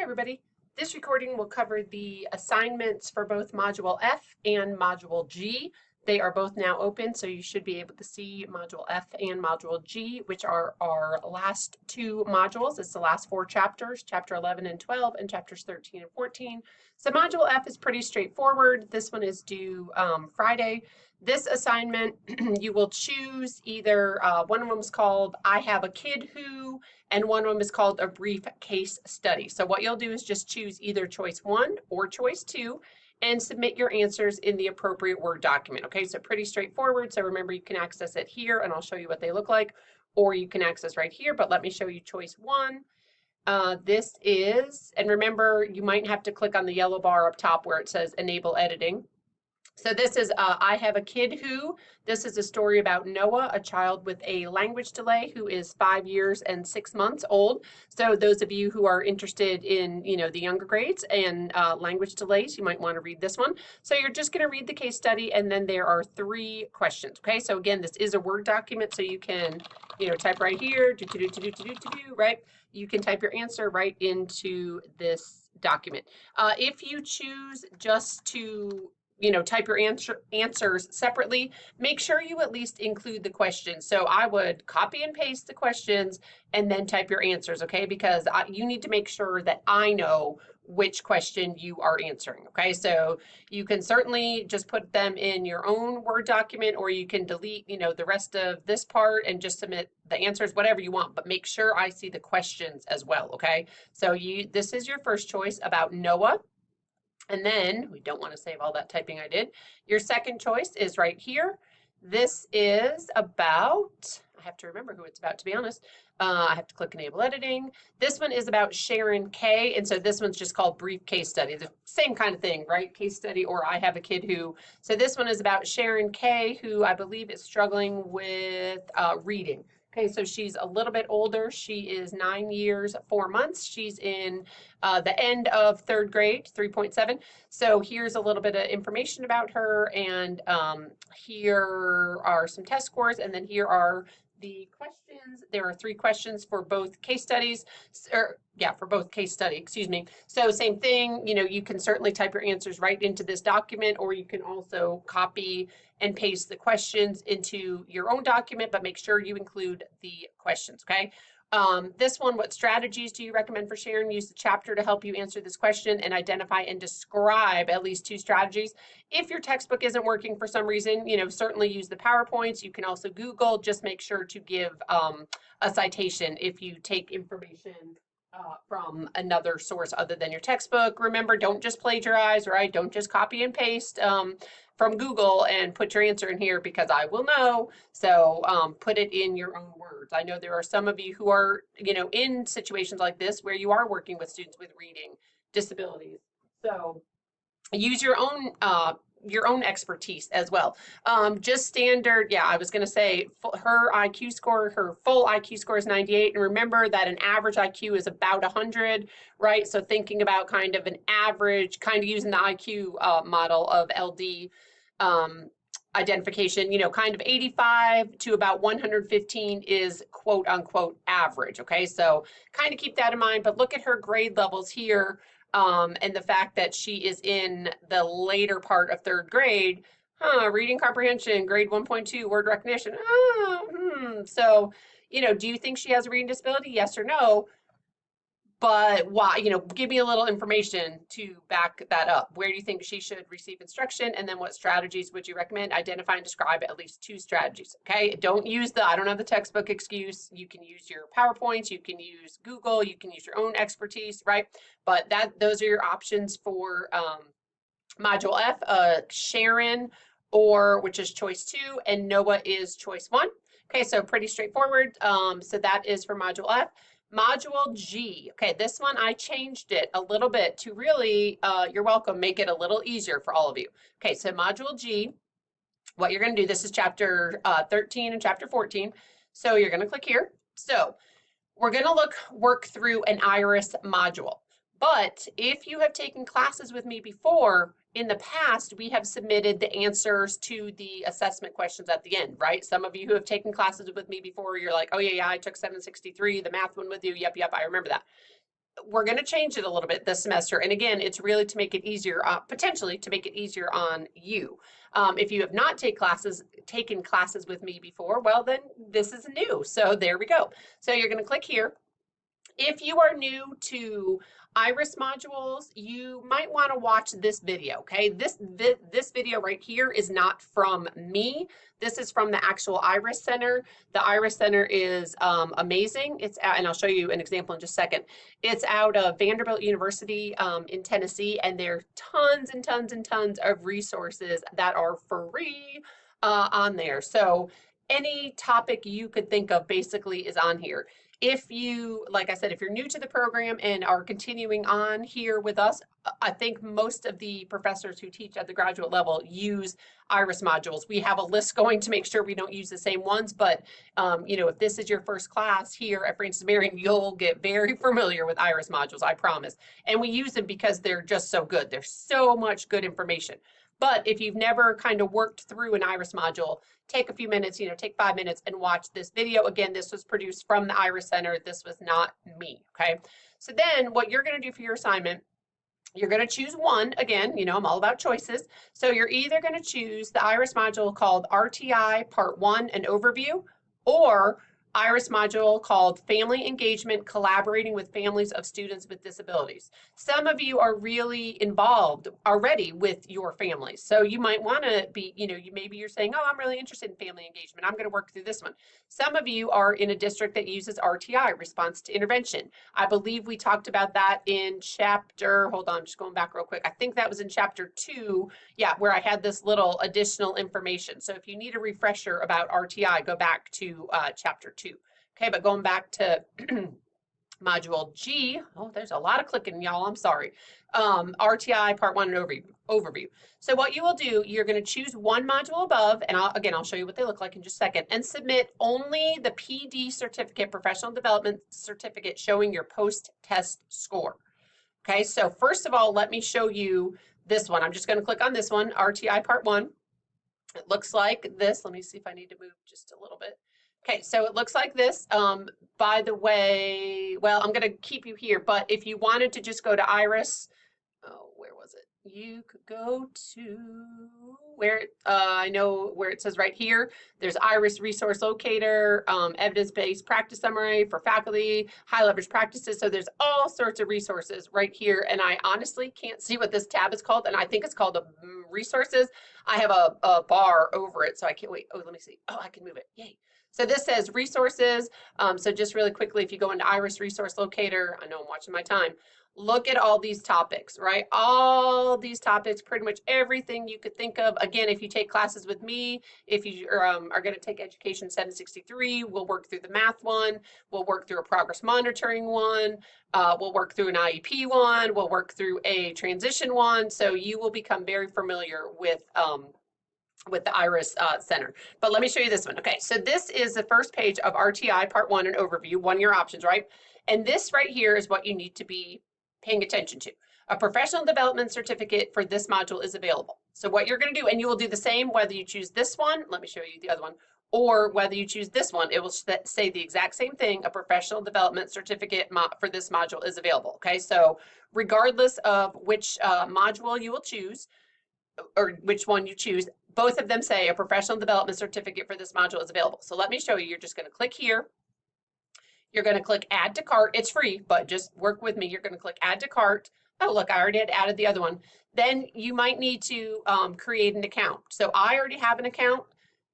everybody. This recording will cover the assignments for both Module F and Module G. They are both now open, so you should be able to see Module F and Module G, which are our last two modules. It's the last four chapters, Chapter 11 and 12, and Chapters 13 and 14. So Module F is pretty straightforward. This one is due Friday. This assignment, you will choose either, one of them is called I Have a Kid Who, and one of them is called a brief case study. So what you'll do is just choose either choice 1 or choice 2 and submit your answers in the appropriate Word document. Okay, so pretty straightforward. So remember, you can access it here and I'll show you what they look like, or you can access right here, but let me show you choice 1. This is, and remember, you might have to click on the yellow bar up top where it says enable editing. So this is I Have a Kid Who. This is a story about Noah, a child with a language delay who is 5 years and 6 months old. So those of you who are interested in, the younger grades and language delays, you might want to read this one. So you're just going to read the case study, and then there are 3 questions. Okay, so again, this is a Word document, so you can, type right here, right? You can type your answer right into this document. If you choose just to type your answers separately, make sure you at least include the questions. So I would copy and paste the questions and then type your answers, okay? Because you need to make sure that I know which question you are answering, okay? So you can certainly just put them in your own Word document, or you can delete, the rest of this part and just submit the answers, whatever you want, but make sure I see the questions as well, okay? So this is your first choice about Noah. And then, we don't want to save all that typing I did. Your second choice is right here. This is about, I have to remember who it's about, to be honest. I have to click enable editing. This one is about Sharon K. And so this one's just called brief case study. The same kind of thing, right? Case study, or I Have a Kid Who. So this one is about Sharon K., who I believe is struggling with reading. Okay, so she's a little bit older. She is 9 years, 4 months. She's in the end of 3rd grade, 3.7. So here's a little bit of information about her, and here are some test scores, and then here are the questions. There are 3 questions for both case studies, for both case study, excuse me. So same thing, you can certainly type your answers right into this document, or you can also copy and paste the questions into your own document, but make sure you include the questions, okay? This one, what strategies do you recommend for Sharon? Use the chapter to help you answer this question and identify and describe at least 2 strategies. If your textbook isn't working for some reason, certainly use the PowerPoints. You can also Google. Just make sure to give a citation if you take information from another source other than your textbook. Remember, don't just plagiarize, right? Don't just copy and paste from Google and put your answer in here, because I will know. So put it in your own words. I know there are some of you who are, in situations like this where you are working with students with reading disabilities. So use your own expertise as well. Just standard, I was going to say her IQ score, her full IQ score is 98. And remember that an average IQ is about 100, right? So thinking about kind of an average, kind of using the IQ model of LD identification, kind of 85 to about 115 is quote unquote average. Okay, so kind of keep that in mind, but look at her grade levels here. And the fact that she is in the later part of 3rd grade, reading comprehension, grade 1.2, word recognition. So, do you think she has a reading disability? Yes or no? But why, give me a little information to back that up. Where do you think she should receive instruction? And then what strategies would you recommend? Identify and describe at least 2 strategies, okay? Don't use I don't have the textbook excuse. You can use your PowerPoints, you can use Google, you can use your own expertise, right? But those are your options for Module F, Sharon, which is choice 2, and Noah is choice 1. Okay, so pretty straightforward. So that is for Module F. Module G, okay, this one I changed it a little bit to really, you're welcome, make it a little easier for all of you. Okay, so Module G, what you're going to do, this is chapter 13 and chapter 14. So you're going to click here. So we're going to work through an IRIS module. But if you have taken classes with me before, in the past, we have submitted the answers to the assessment questions at the end, right? Some of you who have taken classes with me before, you're like, oh yeah, I took 763, the math one with you. Yep, I remember that. we're going to change it a little bit this semester. And again, it's really to make it easier, potentially to make it easier on you. If you have not taken classes with me before, well, then this is new. So there we go. So you're going to click here. If you are new to IRIS modules, you might want to watch this video, okay? This video right here is not from me. This is from the actual IRIS Center. The IRIS Center is amazing. And I'll show you an example in just a second. It's out of Vanderbilt University in Tennessee, and there are tons and tons and tons of resources that are free on there. So any topic you could think of basically is on here. If you, like I said, if you're new to the program and are continuing on here with us, I think most of the professors who teach at the graduate level use IRIS modules. We have a list going to make sure we don't use the same ones, but you know, if this is your first class here at Francis Marion, you'll get very familiar with IRIS modules, I promise. And we use them because they're just so good. There's so much good information. But if you've never kind of worked through an IRIS module, take a few minutes, you know, take 5 minutes and watch this video. Again, this was produced from the IRIS Center. This was not me, okay? So then what you're going to do for your assignment, you're going to choose one. Again, you know, I'm all about choices. So you're either going to choose the IRIS module called RTI Part 1, an overview, or IRIS module called Family Engagement, Collaborating with Families of Students with Disabilities. Some of you are really involved already with your families. So you might want to be, you know, maybe you're saying, oh, I'm really interested in family engagement. I'm going to work through this one. Some of you are in a district that uses RTI, Response to Intervention. I believe we talked about that in chapter, hold on, I'm just going back real quick. I think that was in chapter 2, yeah, where I had this little additional information. So if you need a refresher about RTI, go back to chapter 2. Okay, but going back to module G, oh, there's a lot of clicking, y'all, I'm sorry. RTI Part 1 and overview. So what you will do, you're going to choose one module above, and I'll show you what they look like in just a second, and submit only the PD certificate, professional development certificate, showing your post-test score. Okay, so first of all, let me show you this one. I'm just going to click on this one, RTI Part 1. It looks like this. Let me see if I need to move just a little bit. Okay, so it looks like this. By the way, well, I'm going to keep you here, but if you wanted to just go to IRIS, oh, where was it? You could go to where, I know where it says right here, there's IRIS Resource Locator, Evidence-Based Practice Summary for faculty, high leverage practices. So there's all sorts of resources right here. And I honestly can't see what this tab is called. And I think it's called Resources. I have a bar over it, so I can't wait. Oh, let me see. Oh, I can move it. Yay. So this says resources. So just really quickly, if you go into IRIS Resource Locator, I know I'm watching my time, look at all these topics, right? All these topics, pretty much everything you could think of. Again, if you take classes with me, if you are going to take Education 763, we'll work through the math one, we'll work through a progress monitoring one, we'll work through an IEP one, we'll work through a transition one. So you will become very familiar with the IRIS Center. But let me show you this one. Okay, so this is the first page of RTI Part 1, an overview, 1-year options, right? And this right here is what you need to be paying attention to. A professional development certificate for this module is available. So what you're going to do, and you will do the same whether you choose this one, let me show you the other one, or whether you choose this one, it will say the exact same thing. A professional development certificate for this module is available. Okay, so regardless of which module you will choose, or which one you choose, both of them say a professional development certificate for this module is available. So let me show you. You're just going to click here. You're going to click add to cart. It's free, but just work with me. You're going to click add to cart. Oh, look, I already had added the other one. Then you might need to create an account. So I already have an account.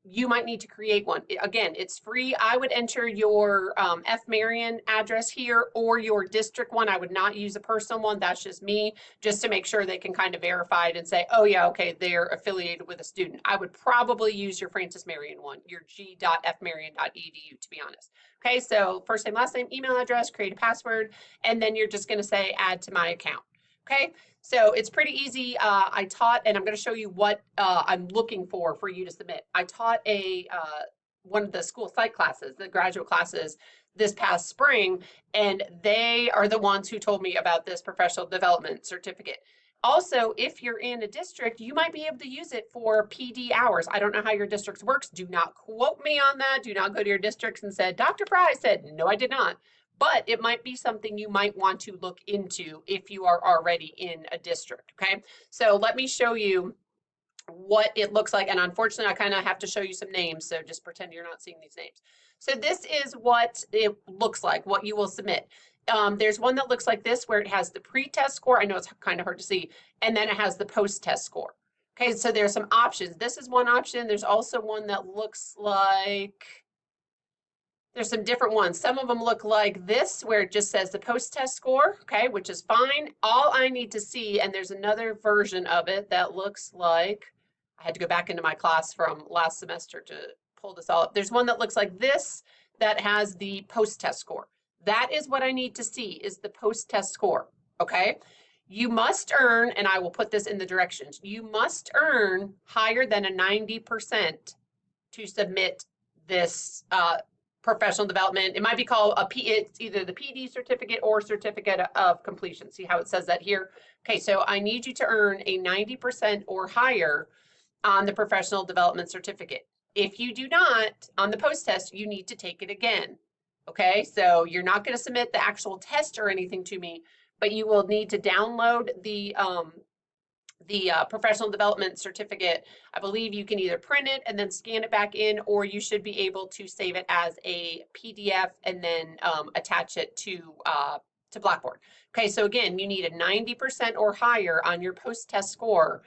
You might need to create one. Again, it's free. I would enter your F. Marion address here or your district one. I would not use a personal one. That's just me, just to make sure they can kind of verify it and say, oh yeah, okay, they're affiliated with a student. I would probably use your Francis Marion one, your g.fmarion.edu, to be honest. Okay, so first name, last name, email address, create a password, and then you're just going to say add to my account. Okay, so it's pretty easy. I taught, and I'm going to show you what I'm looking for you to submit. I taught one of the school psych classes, the graduate classes, this past spring, and they are the ones who told me about this professional development certificate. Also, if you're in a district, you might be able to use it for PD hours. I don't know how your district works. Do not quote me on that. Do not go to your districts and say, Dr. Fry said, no, I did not. but it might be something you might want to look into if you are already in a district, okay? So let me show you what it looks like. And unfortunately, I kind of have to show you some names, so just pretend you're not seeing these names. So this is what it looks like, what you will submit. There's one that looks like this where it has the pre-test score. I know it's kind of hard to see. And then it has the post-test score. Okay, so there's some options. This is one option. There's also one that looks like, there's some different ones. Some of them look like this, where it just says the post-test score, okay, which is fine. All I need to see, and there's another version of it that looks like, I had to go back into my class from last semester to pull this all up. There's one that looks like this that has the post-test score. That is what I need to see, is the post-test score, okay? You must earn, and I will put this in the directions, you must earn higher than a 90% to submit this professional development. It might be called it's either the PD certificate or certificate of completion. See how it says that here? Okay, so I need you to earn a 90% or higher on the professional development certificate. If you do not, on the post-test, you need to take it again. Okay, so you're not going to submit the actual test or anything to me, but you will need to download the professional development certificate. I believe you can either print it and then scan it back in, or you should be able to save it as a PDF and then attach it to Blackboard. Okay, so again, you need a 90% or higher on your post-test score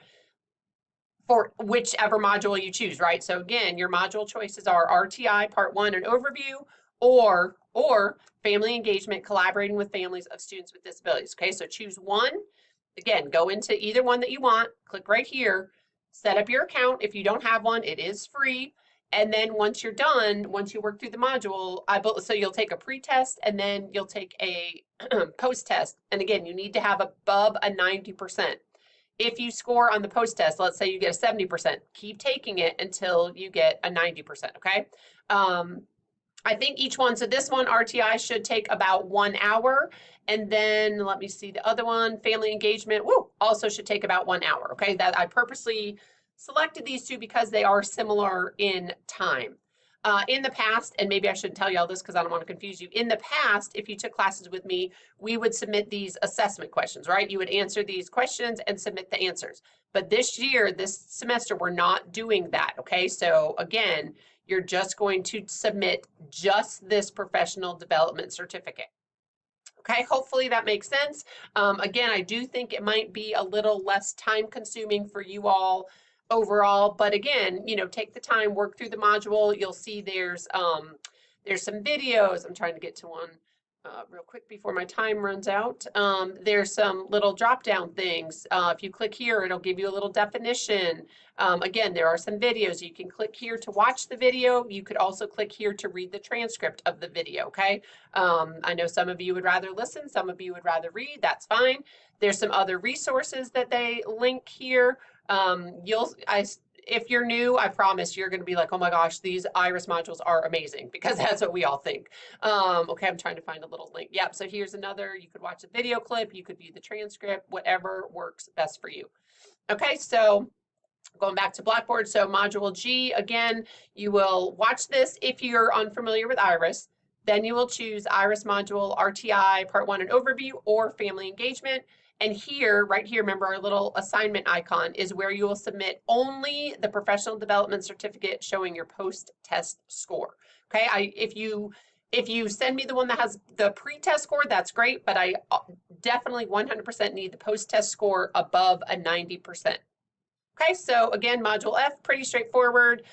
for whichever module you choose, right? So again, your module choices are RTI Part 1 and Overview, or Family Engagement, Collaborating with Families of Students with Disabilities. Okay, so choose one. Again, go into either one that you want, click right here, set up your account. If you don't have one, it is free. And then once you're done, once you work through the module, so you'll take a pre-test and then you'll take a post-test. And again, you need to have above a 90%. If you score on the post-test, let's say you get a 70%, keep taking it until you get a 90%, okay? I think each one, so this one, RTI, should take about 1 hour. And then let me see the other one, Family Engagement, also should take about 1 hour, okay? That I purposely selected these two because they are similar in time. In the past, and maybe I shouldn't tell you all this because I don't want to confuse you. In the past, if you took classes with me, we would submit these assessment questions, right? You would answer these questions and submit the answers. But this year, this semester, we're not doing that, okay? So again, you're just going to submit just this professional development certificate. Okay, hopefully that makes sense. Again, I do think it might be a little less time consuming for you all overall, but again, you know, take the time, work through the module. You'll see there's some videos. I'm trying to get to one real quick before my time runs out. There's some little drop down things. If you click here, it'll give you a little definition. Again, there are some videos. You can click here to watch the video. You could also click here to read the transcript of the video, okay? I know some of you would rather listen, some of you would rather read. That's fine. There's some other resources that they link here. If you're new, I promise you're going to be like, oh my gosh, these IRIS modules are amazing, because that's what we all think. Okay, I'm trying to find a little link. Yep, so here's another. You could watch a video clip, you could view the transcript, whatever works best for you. Okay, so going back to Blackboard, so Module G, again, you will watch this if you're unfamiliar with IRIS. Then you will choose IRIS module, RTI, Part 1 and Overview, or Family Engagement. And here, right here, remember our little assignment icon is where you will submit only the professional development certificate showing your post-test score. Okay, if you send me the one that has the pre-test score, that's great, but I definitely 100% need the post-test score above a 90%. Okay, so again, Module F, pretty straightforward,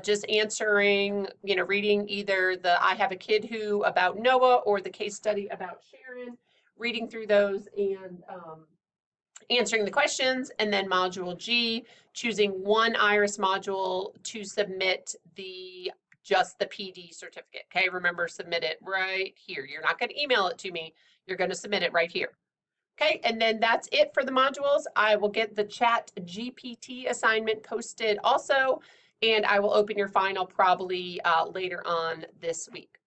just answering, you know, reading either the I Have a Kid Who about Noah or the case study about Sharon, reading through those and answering the questions. And then Module G, choosing one IRIS module to submit just the PD certificate. Okay, remember, submit it right here. You're not going to email it to me. You're going to submit it right here. Okay, and then that's it for the modules. I will get the ChatGPT assignment posted also, and I will open your final probably later on this week.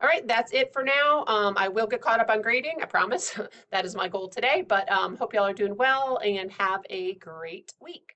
All right, that's it for now. I will get caught up on grading, I promise. That is my goal today, but hope y'all are doing well and have a great week.